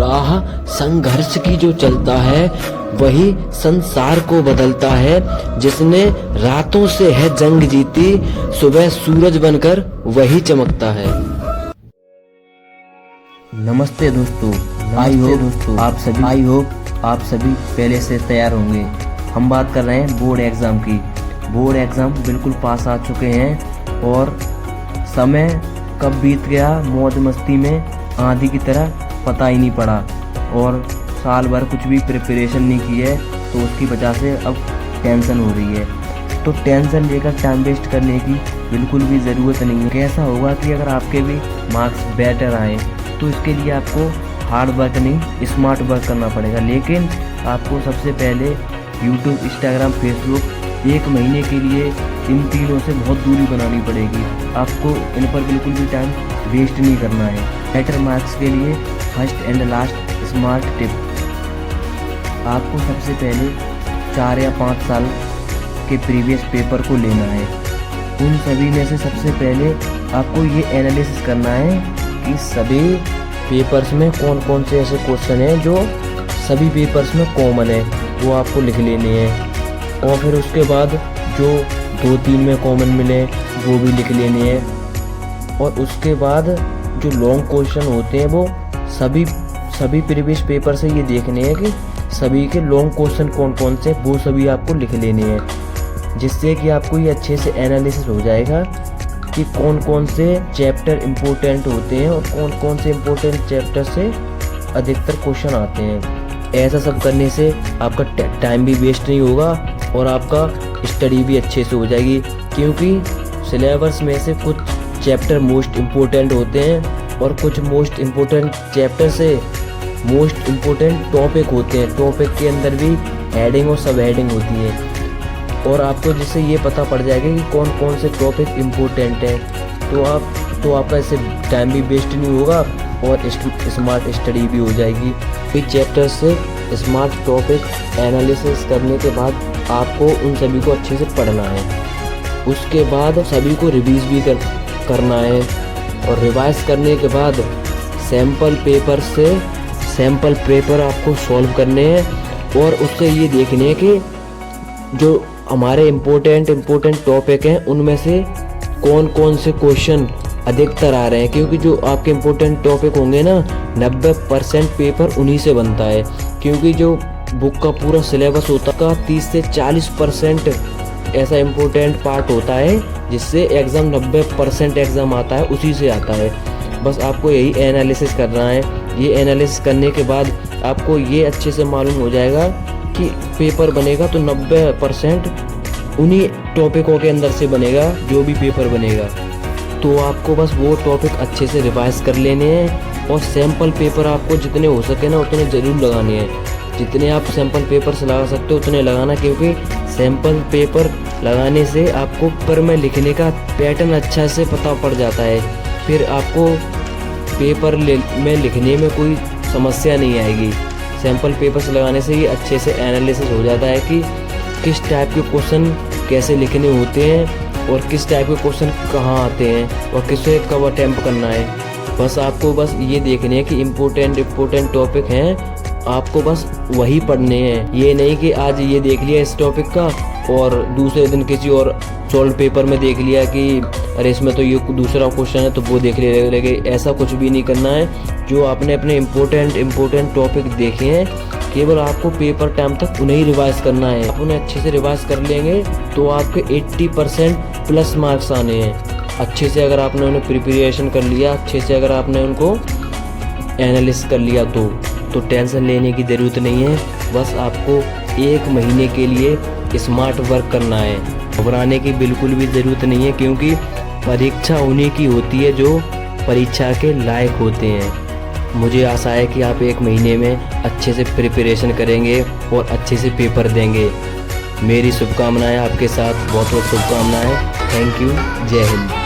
राह संघर्ष की जो चलता है वही संसार को बदलता है। जिसने रातों से है जंग जीती, सुबह सूरज बनकर वही चमकता है। नमस्ते दोस्तों, आई होप आप सभी पहले से तैयार होंगे। हम बात कर रहे हैं बोर्ड एग्ज़ाम की। बोर्ड एग्ज़ाम बिल्कुल पास आ चुके हैं और समय कब बीत गया मौज मस्ती में आंधी की तरह पता ही नहीं पड़ा, और साल भर कुछ भी प्रिपरेशन नहीं की है तो उसकी वजह से अब टेंशन हो रही है। तो टेंशन लेकर टाइम वेस्ट करने की बिल्कुल भी ज़रूरत नहीं है। कैसा होगा कि अगर आपके भी मार्क्स बेटर आए तो इसके लिए आपको हार्ड वर्क नहीं स्मार्ट वर्क करना पड़ेगा। लेकिन आपको सबसे पहले यूट्यूब, इंस्टाग्राम, फेसबुक 1 महीने के लिए इन तीनों से बहुत दूरी बनानी पड़ेगी। आपको इन पर बिल्कुल भी टाइम वेस्ट नहीं करना है। बेटर मार्क्स के लिए first and last smart tip, आपको सबसे पहले 4 या 5 साल के प्रीवियस पेपर को लेना है। उन सभी में से सबसे पहले आपको ये एनालिसिस करना है कि सभी पेपर्स में कौन कौन से ऐसे क्वेश्चन हैं जो सभी पेपर्स में कॉमन है, वो आपको लिख लेने हैं। और फिर उसके बाद जो 2-3 में कॉमन मिले वो भी लिख लेने हैं। और उसके बाद जो लॉन्ग क्वेश्चन होते हैं वो सभी प्रीवियस पेपर से ये देखने हैं कि सभी के लॉन्ग क्वेश्चन कौन कौन से, वो सभी आपको लिख लेने हैं। जिससे कि आपको ये अच्छे से एनालिसिस हो जाएगा कि कौन कौन से चैप्टर इम्पोर्टेंट होते हैं और कौन कौन से इम्पोर्टेंट चैप्टर से अधिकतर क्वेश्चन आते हैं। ऐसा सब करने से आपका टाइम भी वेस्ट नहीं होगा और आपका स्टडी भी अच्छे से हो जाएगी, क्योंकि सिलेबस में से कुछ चैप्टर मोस्ट इम्पोर्टेंट होते हैं और कुछ मोस्ट इम्पोर्टेंट चैप्टर से मोस्ट इम्पोर्टेंट टॉपिक होते हैं। टॉपिक के अंदर भी हेडिंग और सब हेडिंग होती है, और आपको जिससे ये पता पड़ जाएगा कि कौन कौन से टॉपिक इम्पोर्टेंट हैं, तो आपका इससे टाइम भी वेस्ट नहीं होगा और स्मार्ट स्टडी भी हो जाएगी। फिर चैप्टर से स्मार्ट टॉपिक एनालिसिस करने के बाद आपको उन सभी को अच्छे से पढ़ना है। उसके बाद सभी को रिवीज भी करना है, और रिवाइज करने के बाद सैम्पल पेपर आपको सॉल्व करने हैं। और उससे ये देखने हैं कि जो हमारे इम्पोर्टेंट टॉपिक हैं उनमें से कौन कौन से क्वेश्चन अधिकतर आ रहे हैं, क्योंकि जो आपके इम्पोर्टेंट टॉपिक होंगे ना 90% पेपर उन्हीं से बनता है। क्योंकि जो बुक का पूरा सिलेबस होता है 30 से 40% ऐसा इम्पोर्टेंट पार्ट होता है जिससे एग्ज़ाम 90% एग्ज़ाम आता है, उसी से आता है। बस आपको यही एनालिसिस करना है। ये एनालिसिस करने के बाद आपको ये अच्छे से मालूम हो जाएगा कि पेपर बनेगा तो 90% उन्हीं टॉपिकों के अंदर से बनेगा जो भी पेपर बनेगा। तो आपको बस वो टॉपिक अच्छे से रिवाइज कर लेने हैं, और सैम्पल पेपर आपको जितने हो सके ना उतने ज़रूर लगाने हैं। जितने आप सैम्पल पेपर से लगा सकते हो उतने लगाना, क्योंकि सैम्पल पेपर लगाने से आपको पेपर में लिखने का पैटर्न अच्छा से पता पड़ जाता है। फिर आपको पेपर में लिखने में कोई समस्या नहीं आएगी। सैम्पल पेपर्स लगाने से ये अच्छे से एनालिसिस हो जाता है कि किस टाइप के क्वेश्चन कैसे लिखने होते हैं और किस टाइप के क्वेश्चन कहाँ आते हैं और किसे कब अटेम्प्ट करना है। बस आपको ये देखने हैं कि इम्पोर्टेंट टॉपिक हैं, आपको बस वही पढ़ने हैं। ये नहीं कि आज ये देख लिया इस टॉपिक का और दूसरे दिन किसी और सॉल्व पेपर में देख लिया कि अरे इसमें तो ये दूसरा क्वेश्चन है तो वो देख लेंगे। ऐसा कुछ भी नहीं करना है। जो आपने अपने इम्पोर्टेंट टॉपिक देखे हैं केवल आपको पेपर टाइम तक उन्हें ही रिवाइज करना है। आप उन्हें अच्छे से रिवाइज कर लेंगे तो आपके 80% प्लस मार्क्स आने हैं। अच्छे से अगर आपने उन्हें प्रिपरेशन कर लिया, अच्छे से अगर आपने उनको एनालिसिस कर लिया तो टेंशन लेने की ज़रूरत नहीं है। बस आपको 1 महीने के लिए स्मार्ट वर्क करना है। घबराने की बिल्कुल भी ज़रूरत नहीं है, क्योंकि परीक्षा उन्हीं की होती है जो परीक्षा के लायक होते हैं। मुझे आशा है कि आप 1 महीने में अच्छे से प्रिपरेशन करेंगे और अच्छे से पेपर देंगे। मेरी शुभकामनाएं आपके साथ, बहुत बहुत शुभकामनाएं। Thank you. जय हिंद।